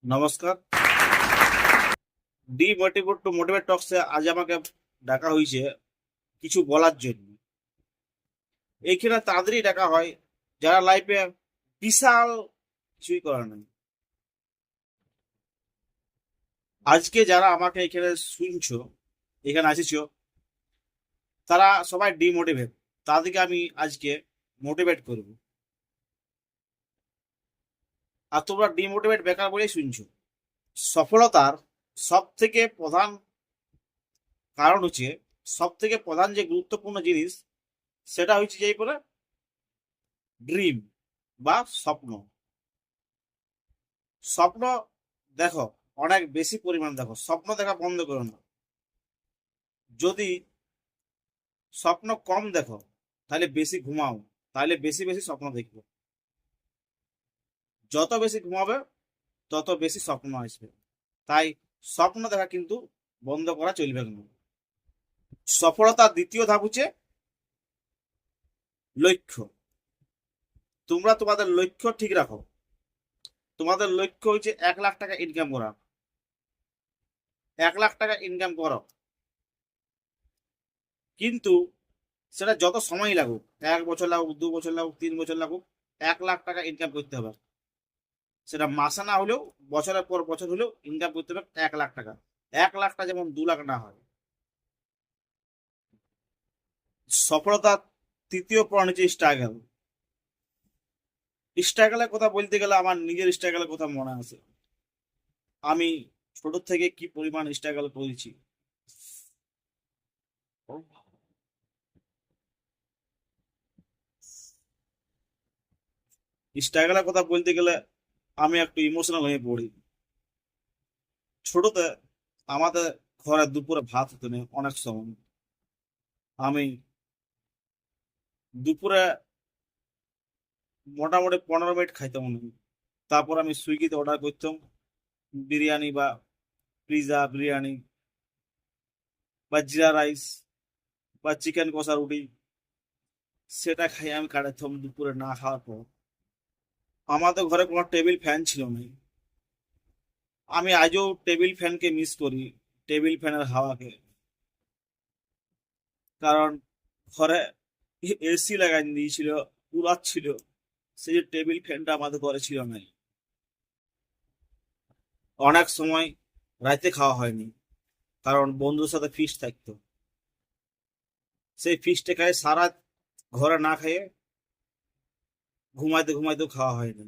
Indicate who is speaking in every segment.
Speaker 1: নমস্কার। Demotivate two motivate টক্সে আজ আমাকে ডাকা হয়েছে কিছু বলার জন্য। এইখানে তাদেরই ডাকা হয় যারা লাইফে বিশাল কিছুই করার নেই। আজকে যারা আমাকে এখানে শুনছো, এখানে আসিছো, তারা সবাই ডিমোটিভেট। তাদেরকে আমি আজকে মোটিভেট করব। আর তোমরা ডিমোটিভেট বেকার বলেই শুনছো। সফলতার সব থেকে প্রধান কারণ হচ্ছে, সব থেকে প্রধান যে গুরুত্বপূর্ণ জিনিস, সেটা হচ্ছে যে পরে ড্রিম বা স্বপ্ন। স্বপ্ন দেখো, অনেক বেশি পরিমাণ দেখো, স্বপ্ন দেখা বন্ধ করো না। যদি স্বপ্ন কম দেখো তাহলে বেশি ঘুমাও, তাহলে বেশি বেশি স্বপ্ন দেখবে। যত বেশি ঘুমাবে তত বেশি স্বপ্ন আসবে। তাই স্বপ্ন দেখা কিন্তু বন্ধ করা চলবে না। সফলতার দ্বিতীয় ধাপ হচ্ছে লক্ষ্য। তোমরা তোমাদের লক্ষ্য ঠিক রাখো। তোমাদের লক্ষ্য হচ্ছে 1 লাখ টাকা ইনকাম করা। 1 লাখ টাকা ইনকাম করো, কিন্তু সেটা যত সময় লাগুক, 1 বছর লাগুক, 2 বছর লাগুক, 3 বছর লাগুক, 1 লাখ টাকা ইনকাম করতে হবে। সেটা মাসে না হলেও বছরের পর বছর হলেও ইনকাম করতে হবে 1 লাখ টাকা। 1 লাখটা যেমন 2 লাখ না হয়। সফলতার তৃতীয় পয়েন্ট হচ্ছে স্ট্রাগল। স্ট্রাগলের কথা বলতে গেলে আমার নিজের স্ট্রাগলের কথা মনে আছে। আমি ছোট থেকে কি পরিমাণ স্ট্রাগল করেছি। স্ট্রাগলের কথা বলতে গেলে আমি একটু ইমোশনাল হয়ে পড়ি। ছোটতে আমাদের ঘরে দুপুরে ভাত হতো না অনেক সময়। আমি দুপুরে মোটামুটি 15 মিনিট খাইতাম না। তারপর আমি সুইগিতে অর্ডার করতাম বিরিয়ানি বা পিৎজা, বিরিয়ানি বা জিরা রাইস বা চিকেন কষা রুটি। সেটা খাই আমি কাটাতাম দুপুরে না খাওয়ার পর। আমাদের ঘরে কোনো টেবিল ফ্যান ছিল না। আমি আজও টেবিল ফ্যানকে মিস করি, টেবিল ফ্যানের হাওয়াকে। কারণ ঘরে এসি লাগাই দিয়েছিল, কুলার ছিল, সেই যে টেবিল ফ্যানটা আমাদের ঘরে ছিল না। অনেক সময় রাতে খাওয়া হয়নি, কারণ বন্ধুর সাথে ফিস্ট থাকতো। সেই ফিস্টে খাই সারা, ঘরে না খেয়ে ঘুমাইতে ঘুমাইতেও খাওয়া হয়নি।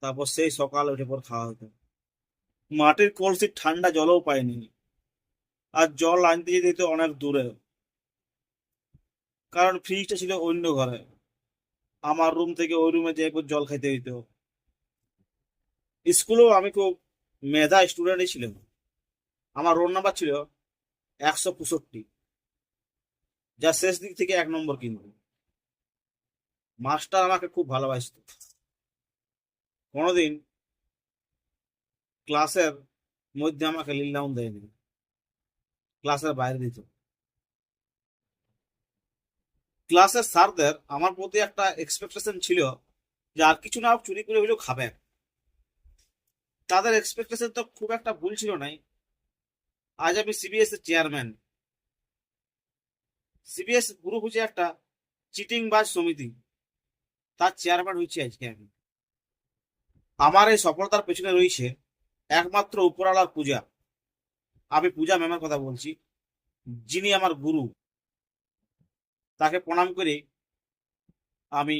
Speaker 1: তারপর সেই সকালে উঠে পর খাওয়া হতো। মাটির কলসির ঠান্ডা জলও পাইনি। আর জল আনতে যেতে হতো অনেক দূরে, কারণ ফ্রিজটা ছিল অন্য ঘরে। আমার রুম থেকে ওই রুমে যেয়ে পর জল খাইতে হইতো। স্কুলেও আমি খুব মেধা স্টুডেন্টই ছিলাম। আমার রোল নাম্বার ছিল 165, যা শেষ দিক থেকে 1 নম্বর। কিন্তু মাস্টার আমাকে খুব ভালোবাসত। কোনোদিন ক্লাসের মধ্যে আমাকে লিল ডাউন দেয়নি, ক্লাসের বাইরে দিত। ক্লাসের স্যারদের আমার প্রতি একটা এক্সপেকটেশন ছিল যে আর কিছু না হোক চুরি করে হলেও খাবে। তাদের এক্সপেকটেশন তো খুব একটা ভুল ছিল নাই। আজ আমি সিবিএস এর চেয়ারম্যান। সিবিএস গ্রুপ হচ্ছে একটা চিটিং বাজ সমিতি, তার চেয়ারম্যান হয়েছি আজকে আমি। আমার এই সফলতার পেছনে রয়েছে একমাত্র উপরওয়ালার পূজা। আমি পূজা ম্যামের কথা বলছি, যিনি আমার গুরু। তাকে প্রণাম করে আমি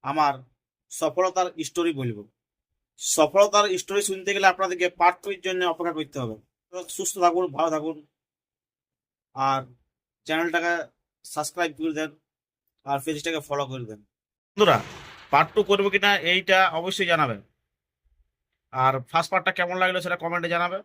Speaker 1: আমার সফলতার স্টোরি বলবো। সফলতার স্টোরি শুনতে গেলে আপনাদেরকে পার্ট 2 এর জন্য অপেক্ষা করতে হবে। তো সুস্থ থাকুন, ভালো থাকুন, আর চ্যানেলটাকে সাবস্ক্রাইব করে দেন, আর পেজটাকে ফলো করে দেন। বন্ধুরা, পার্ট 2 করবো কিনা এইটা অবশ্যই জানাবেন। আর ফার্স্ট পার্টটা কেমন লাগলো সেটা কমেন্টে জানাবে।